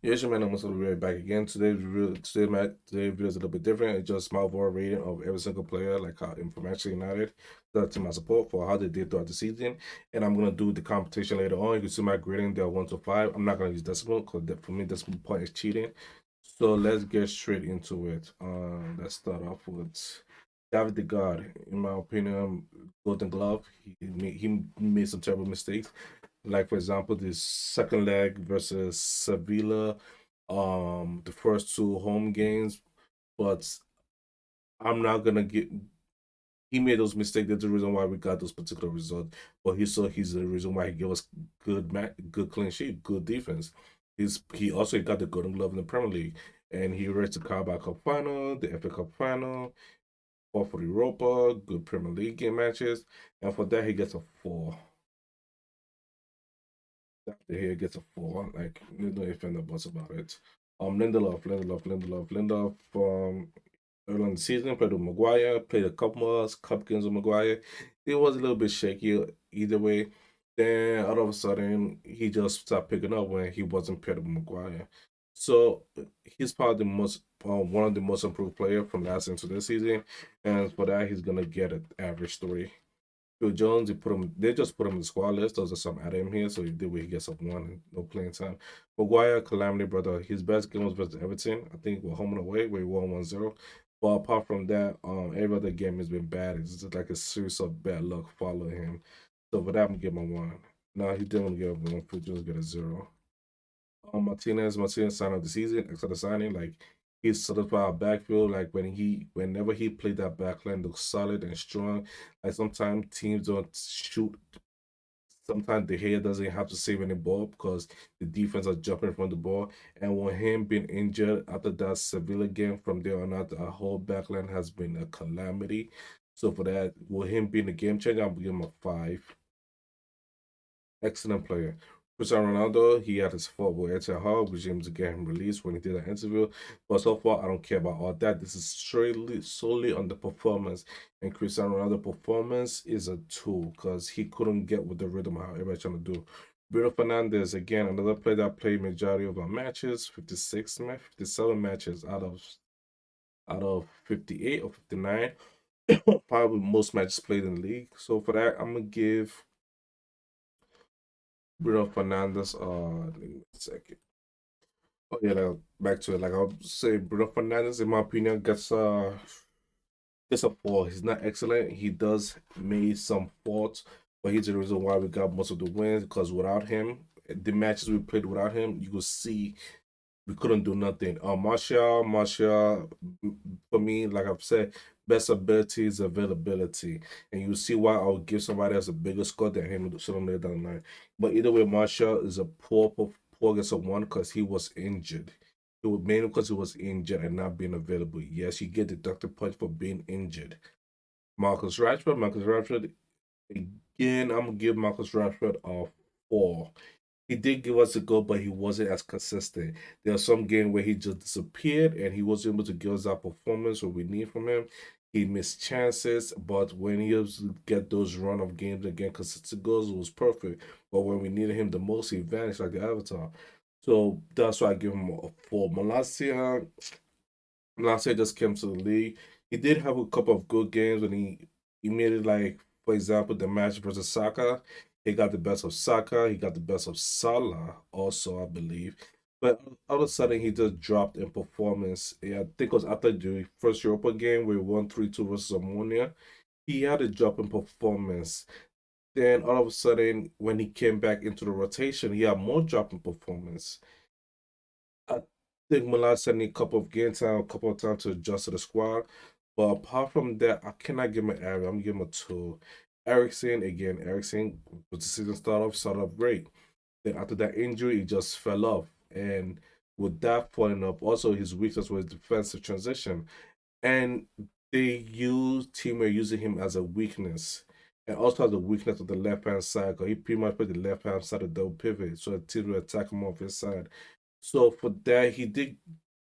Yes, your man, I'm also right back again. Today's video is a little bit different. It's just my overall rating of every single player, like how in from Manchester United, the team I support for how they did throughout the season. And I'm gonna do the competition later on. You can see my grading there 1 to 5. I'm not gonna use decimal because for me decimal point is cheating. So let's get straight into it. Let's start off with David De Gea. In my opinion, Golden Glove. He made some terrible mistakes. Like for example, this second leg versus Sevilla, the first two home games, but I'm not gonna get. He made those mistakes. That's the reason why we got those particular results. But he's the reason why he gave us good clean sheet, good defense. He also got the Golden Glove in the Premier League, and he reached the Carabao Cup final, the FA Cup final, fought for the Europa, good Premier League game matches, and for that he gets a 4. After here gets a 4. Like there's no ifs and buts about it. Lindelof from early in the season played with Maguire, played a couple more cup games with Maguire. It was a little bit shaky either way. Then all of a sudden he just started picking up when he wasn't paired with Maguire. So he's probably the most one of the most improved player from last season to this season, and for that he's gonna get an average 3. Phil Jones, they just put him in the squad list. Those are some add him here, so he did where he gets up one, no playing time. Maguire, Calamity, brother, his best game was versus Everton. I think we're home and away where he won 1-0. But apart from that, every other game has been bad. It's just like a series of bad luck following him. So for that, I'm gonna give him a 1. No, he didn't give him 1. Phil Jones get a 0. Martinez signed of the season, except the signing, like he's solidified our backfield. Like whenever he played that backline looks solid and strong. Like sometimes teams don't shoot. Sometimes the hair doesn't have to save any ball because the defense are jumping from the ball. And with him being injured after that Sevilla game, from there on out, our whole backline has been a calamity. So for that, with him being a game changer, I'm giving him a 5. Excellent player. Cristiano Ronaldo, he had his fault with Etihad, which aims to get him released when he did an interview. But so far, I don't care about all that. This is solely on the performance. And Cristiano Ronaldo performance is a tool because he couldn't get with the rhythm how everybody's trying to do. Bruno Fernandez, again, another player that played majority of our matches, 57 matches out of 58 or 59. Probably most matches played in the league. So for that, I'm gonna give Bruno Fernandez. Give me a second. Oh yeah, like, back to it. Like I'll say, Bruno Fernandez, in my opinion, gets a 4. He's not excellent. He does make some faults, but he's the reason why we got most of the wins. Because without him, the matches we played without him, you could see we couldn't do nothing. Martial, for me, like I've said, best ability is availability, and you see why I would give somebody else a bigger score than him sooner or later down the line. But either way, Martial is a poor gets a 1 because he was injured. It was mainly because he was injured and not being available. Yes, you get deducted points for being injured. Marcus Rashford, again, I'm gonna give Marcus Rashford a 4. He did give us a goal, but he wasn't as consistent. There are some games where he just disappeared and he wasn't able to give us that performance what we need from him. He missed chances, but when he was to get those run of games again, consistent goals, it was perfect. But when we needed him the most, he vanished like the Avatar. So that's why I give him a 4. Malacia just came to the league. He did have a couple of good games when he made it, like for example the match versus Saka. He got the best of Saka. He got the best of Salah also, I believe. But all of a sudden he just dropped in performance. Yeah, I think it was after the first Europa game where we won 3-2 versus Ammonia. He had a drop in performance. Then all of a sudden, when he came back into the rotation, he had more drop in performance. I think Milan need a couple of game time, a couple of times to adjust to the squad. But apart from that, I cannot give him an average. I'm gonna give him a 2. Eriksen was the season started off great. Then after that injury, he just fell off. And with that falling off, also his weakness was defensive transition. And team were using him as a weakness. And also as a weakness of the left hand side, because he pretty much played the left hand side of double pivot. So the team will attack him off his side. So for that, he did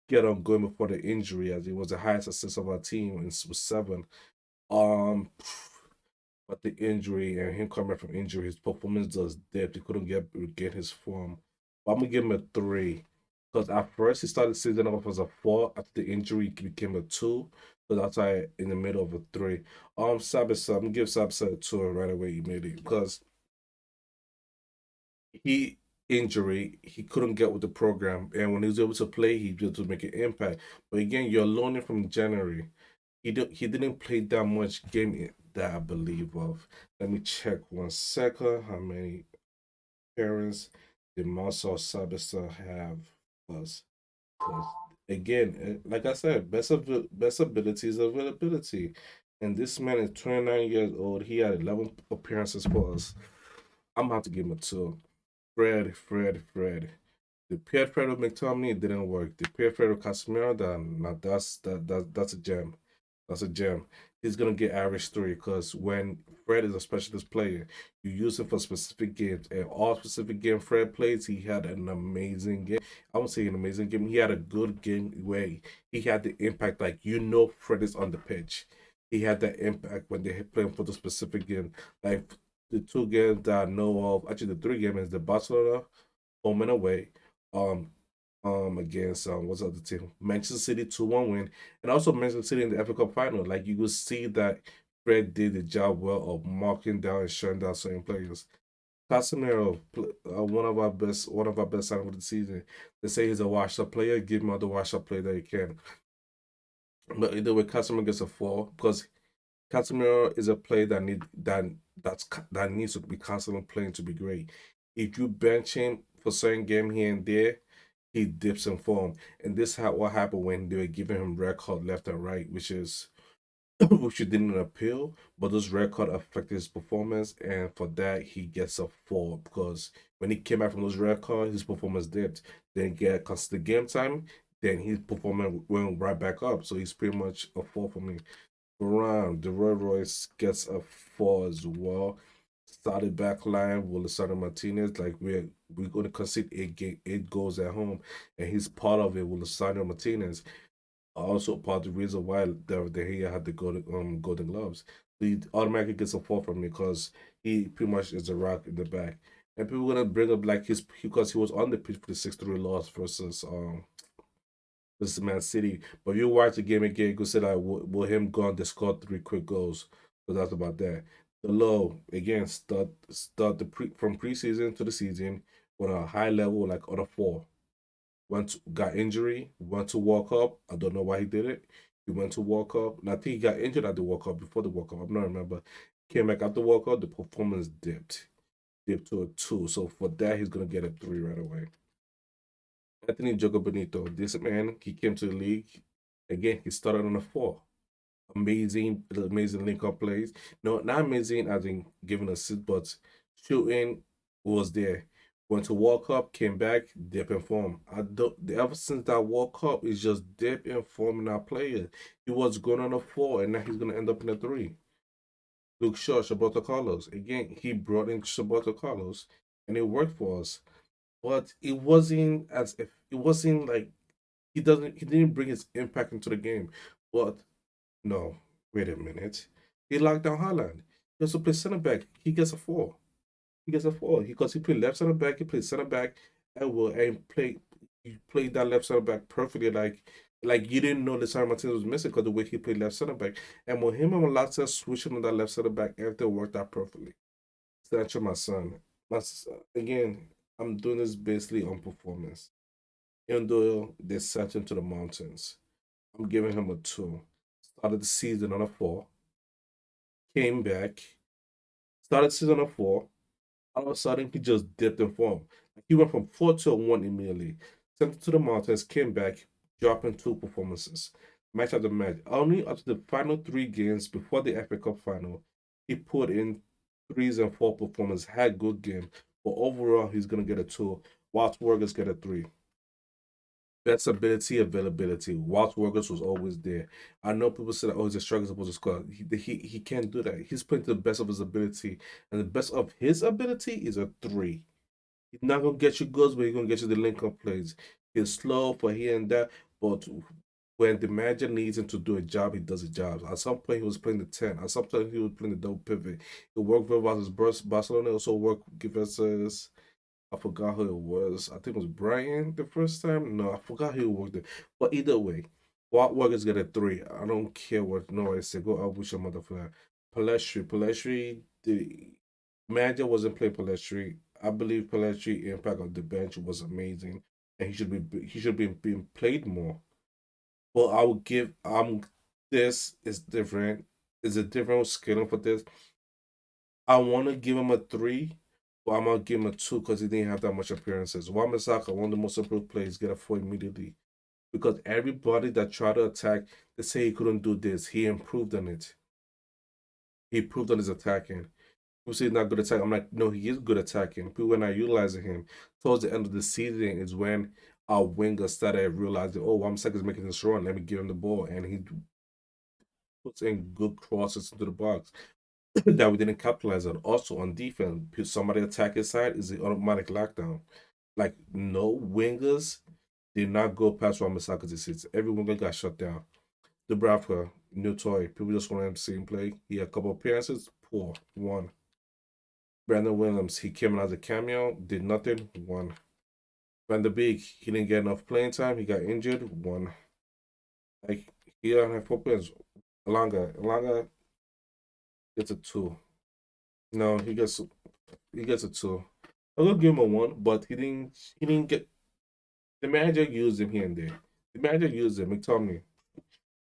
get on going before the injury, as he was the highest assist of our team and was 7. Um, but the injury and him coming back from injury, his performance just dipped. He couldn't get his form. But I'm gonna give him a 3. Because at first he started season off as a 4. After the injury, he became a 2. So that's why in the middle of a 3. Sabitzer, I'm gonna give Sabitzer a 2 right away immediately because he injury he couldn't get with the program, and when he was able to play, he was able to make an impact. But again, you're loaning from January. He didn't play that much game that I believe of. Let me check 1 second. How many parents did Marcel Sabitzer have? Plus, plus. Again, like I said, best ability is availability. And this man is 29 years old. He had 11 appearances for us. I'm about to give him a 2. Fred. The pair Fred with McTominay it didn't work. The pair Fred with Casemiro, then now that's a gem. That's a gem. He's gonna get average 3 because when Fred is a specialist player, you use him for specific games. And all specific game Fred plays, he had an amazing game. I won't say an amazing game. He had a good game where he had the impact. Like Fred is on the pitch. He had that impact when they playing for the specific game. Like the 2 games that I know of, actually the 3 games, the Barcelona home and away. Um, against what's the other team? Manchester City 2-1 win, and also Manchester City in the FA Cup final. Like you could see that Fred did the job well of marking down and shutting down certain players. Casemiro, one of our best signings of the season. They say he's a washed-up player. Give him all the washed-up play that he can. But either way, Casemiro gets a 4 because Casemiro is a player that needs to be constantly playing to be great. If you bench him for certain game here and there, he dips in form. And this what happened when they were giving him red card left and right, which is which didn't appeal, but those red card affected his performance, and for that he gets a 4 because when he came back from those red cards, his performance dipped. Then get constant game time, then his performance went right back up. So he's pretty much a 4 for me. Varane, the Roy Royce gets a 4 as well. Started back line with Lisandro Martinez. Like we're going to concede 8 goals at home, and he's part of it with Lisandro Martinez. Also part of the reason why De Gea had the golden gloves. He automatically gets a 4 from me because he pretty much is a rock in the back. And people are gonna bring up like his because he was on the pitch for the 6-3 loss versus Man City. But if you watch the game again, you could say that will him go on to score 3 quick goals. So that's about that. The low again start from preseason to the season on a high level like on a 4. Got injury, went to World Cup. I don't know why he did it. He went to World Cup. And I think he got injured at the World Cup before the World Cup. I'm not remember. Came back after World Cup, the performance dipped to a 2. So for that, he's gonna get a 3 right away. Anthony Jogo Benito, this man, he came to the league. Again, he started on a 4. Amazing link-up plays. No, not amazing as in giving assist, but shooting was there. Went to World Cup, came back, dip in form. I don't ever since that World Cup, it's just dip in form in our player. He was going on a 4, and now he's gonna end up in a 3. Luke Shaw, Roberto Carlos. Again, he brought in Roberto Carlos, and it worked for us. But it wasn't like he didn't bring his impact into the game. But no, wait a minute. He locked down Haaland. He also plays center back. He gets a 4. He gets a 4 because he played left center back. He played center back and play. He played that left center back perfectly. Like you didn't know Lisandro Martinez was missing because the way he played left center back. And when him and Malata switching on that left center back, everything worked out perfectly. Sancho, my son. Again, I'm doing this basically on performance. Even though they sent him to the mountains, I'm giving him a 2. Started the season on a 4. Came back. Started the season on a 4. All of a sudden, he just dipped in form. He went from 4 to a 1 immediately. Sent it to the mountains. Came back, dropping 2 performances, match after match. Only up to the final 3 games before the FA Cup final, he put in 3s and 4 performances. Had good game, but overall, he's gonna get a 2. Whilst Wargers get a 3. Best ability, availability. Walt Workers was always there. I know people say that, oh, he's a striker supposed to score. He can't do that. He's playing to the best of his ability. And the best of his ability is a 3. He's not going to get you goals, but he's going to get you the link up plays. He's slow for here and there, but when the manager needs him to do a job, he does a job. At some point, he was playing the 10. At some point, he was playing the double pivot. It worked very well versus Barcelona. Also worked versus I forgot who it was. I think it was Brian the first time. No, I forgot who worked it. But either way, Walt Walker's get a three. I don't care what no I say. Go out with your mother for that. Palestri, the manager wasn't playing Palestri. I believe Palestri impact on the bench was amazing, and he should be being played more. But I would give this is different. It's a different scaling for this. I want to give him a three, but I'm gonna give him a two because he didn't have that much appearances. Wan-Bissaka, one of the most improved players, get a four immediately because everybody that tried to attack, they say he couldn't do this. He improved on it. He improved on his attacking. People say he's not good attacking. I'm like, no, he is good attacking. People were not utilizing him. Towards the end of the season is when our winger started realizing, oh, Wan-Bissaka is making this run. Let me give him the ball, and he puts in good crosses into the box that we didn't capitalize on. Also on defense, if somebody attack his side is the automatic lockdown. Like no wingers did not go past Wan-Bissaka this season. Every winger got shut down. Dubravka, new toy. People just want to see him play. He had a couple appearances, poor one. Brandon Williams, he came in as a cameo, did nothing, one. Van der Beek, he didn't get enough playing time. He got injured, one. Like he don't have 4 players. Alanga gets a two. No, he gets a two. I'm gonna give him a one, but he didn't get the manager used him here and there. The manager used him. McTominay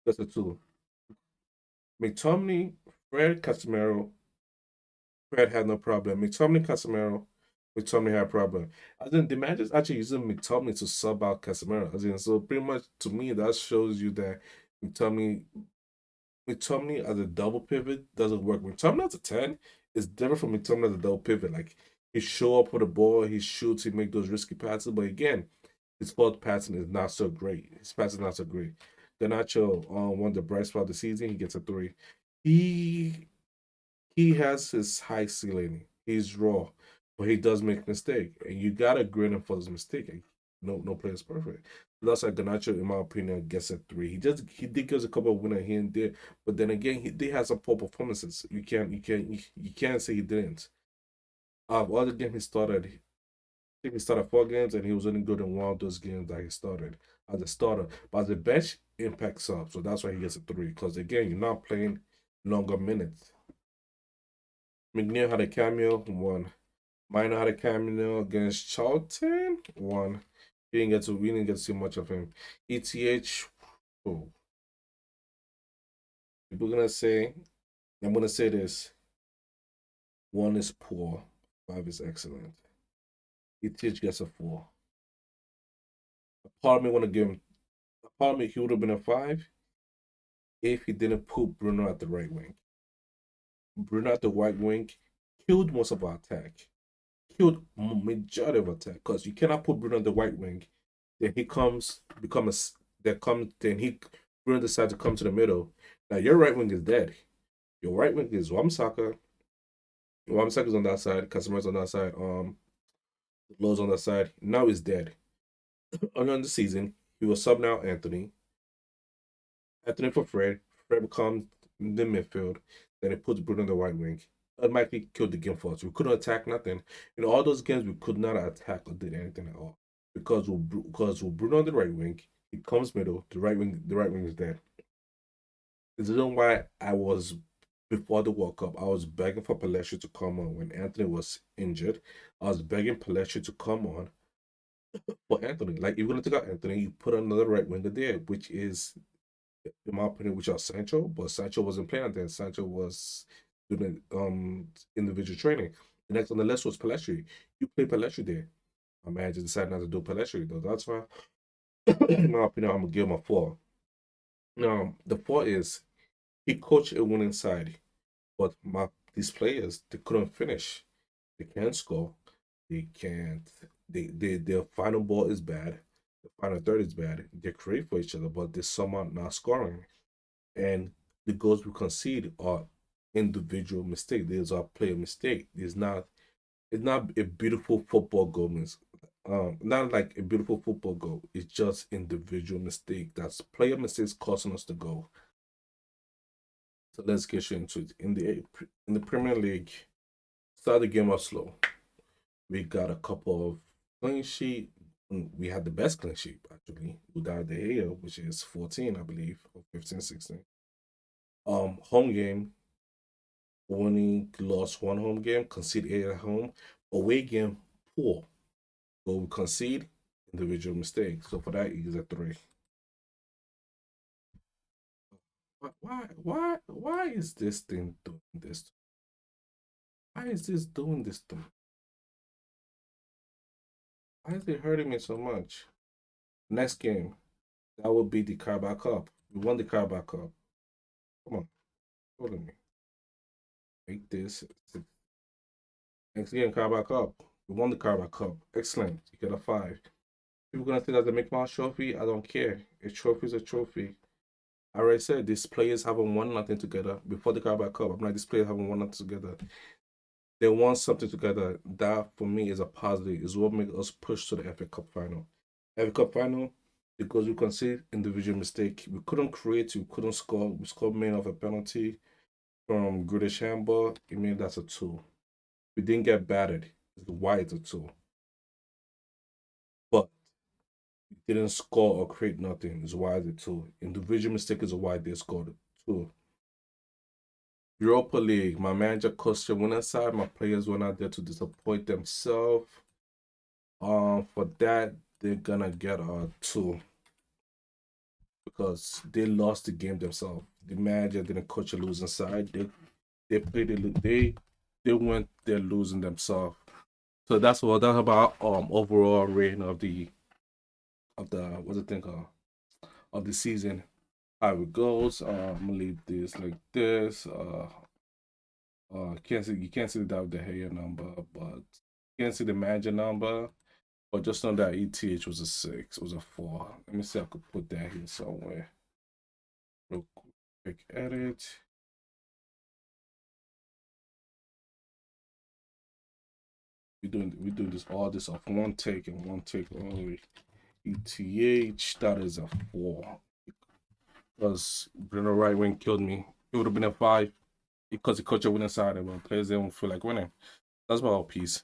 gets a two. McTominay, Fred Casemiro, Fred had no problem. McTominay, Casemiro, McTominay had a problem. I think the manager's actually using McTominay to sub out Casemiro. As in, so pretty much to me that shows you that McTominay McTominay as a double pivot doesn't work. McTominay as a 10 is different from McTominay as a double pivot. Like he show up for the ball, he shoots, he make those risky passes. But again, his forward passing is not so great. His passing is not so great. Garnacho won the bright spot of the season. He gets a three. He he has his high ceiling. He's raw, but he does make mistake, and you gotta grade him for his mistake. No player is perfect. That's why Ganacho, in my opinion, gets a three. He did give us a couple of winners here and there, but then again, he did have some poor performances. You can't say he didn't. Other game he started, I think he started 4 games, and he was only good in one of those games that he started as a starter. But as a bench, impacts up, so that's why he gets a three. Because again, you're not playing longer minutes. McNeil had a cameo, one. Minor had a cameo against Charlton, one. We didn't get to see much of him. ETH, oh, people gonna say, I'm gonna say this: one is poor, five is excellent. ETH gets a four. A part of me want to give him. A part of me he would have been a five if he didn't put Bruno at the right wing. Bruno at the right wing killed most of our attack. Killed majority of attack because you cannot put Bruno on the right wing. Then he comes become a that comes then he Bruno decides to come to the middle. Now your right wing is dead. Your right wing is Wamsaka. Wamsaka's on that side. Casemiro's on that side. Lowe's on that side. Now he's dead. Early on the season, he was sub now Anthony. Anthony for Fred. Fred becomes the midfield. Then he puts Bruno on the right wing. Automatically killed the game for us. We couldn't attack nothing. In all those games, we could not attack or did anything at all because with Bruno on the right wing, he comes middle. The right wing is dead. It's the reason why I was before the World Cup. I was begging for Pelletier to come on when Anthony was injured. I was begging Pelletier to come on for Anthony. Like if you're gonna take out Anthony, you put another right winger there, which is in my opinion, which was Sancho, but Sancho wasn't playing then. Sancho was doing individual training. The next on the list was Pelletier. You play Pelletier there. My man just decided not to do Pelletier though. That's fine. In my opinion, I'm gonna give him a four. Now the four is he coached a winning side, but these players they couldn't finish. They can't score. They can't. Their final ball is bad. The final third is bad. They create for each other, but they're somehow not scoring. And the goals we concede are individual mistake. These are player mistake. It's not a beautiful football goal. Not like a beautiful football goal. It's just individual mistake. That's player mistakes costing us the goal. So let's get into it. In the Premier League, start the game off slow. We got a couple of clean sheet. We had the best clean sheet actually without the Gea, which is 14, I believe, or 15, 16. Home game, only lost one home game, concede 8 at home. Away game, poor. But we concede individual mistake. So for that, he's a 3. Why is this thing doing this? Why is this doing this to me? Why is it hurting me so much? Next game, that will be the Carabao Cup. We won the Carabao Cup. Come on, hold me. Make this. Next game, Carabao Cup. We won the Carabao Cup. Excellent. You get a 5. People gonna think that's a Mickey Mouse trophy. I don't care. A trophy is a trophy. I already said these players haven't won nothing together before the Carabao Cup. I'm like, these players haven't won nothing together. They won something together. That for me is a positive. Is what makes us push to the FA Cup final. FA Cup final, because we conceded individual mistake. We couldn't create. We couldn't score. We scored mainly off a penalty from Grealish handball. It means that's a 2. We didn't get battered. It's why it's a 2. But we didn't score or create nothing. Is why it's a 2. Individual mistake is why they scored 2. Europa League, my manager coached the winning side. My players went out there to disappoint themselves. For that, they're gonna get a 2 because they lost the game themselves. The manager didn't coach a losing side. They played it. They went there losing themselves. So that's about overall rating of the what's the thing called of the season. How it goes. I'm gonna leave this like this. Can't see you can't see that with the hair number, but you can see the manager number. But just know that ETH was a 6, it was a 4. Let me see if I could put that here somewhere. Real quick edit. We doing this all this off one take and one take only. ETH, that is a 4. Because Bruno right wing killed me. It would have been a 5 because the culture went inside it, but players didn't feel like winning. That's about all. Peace.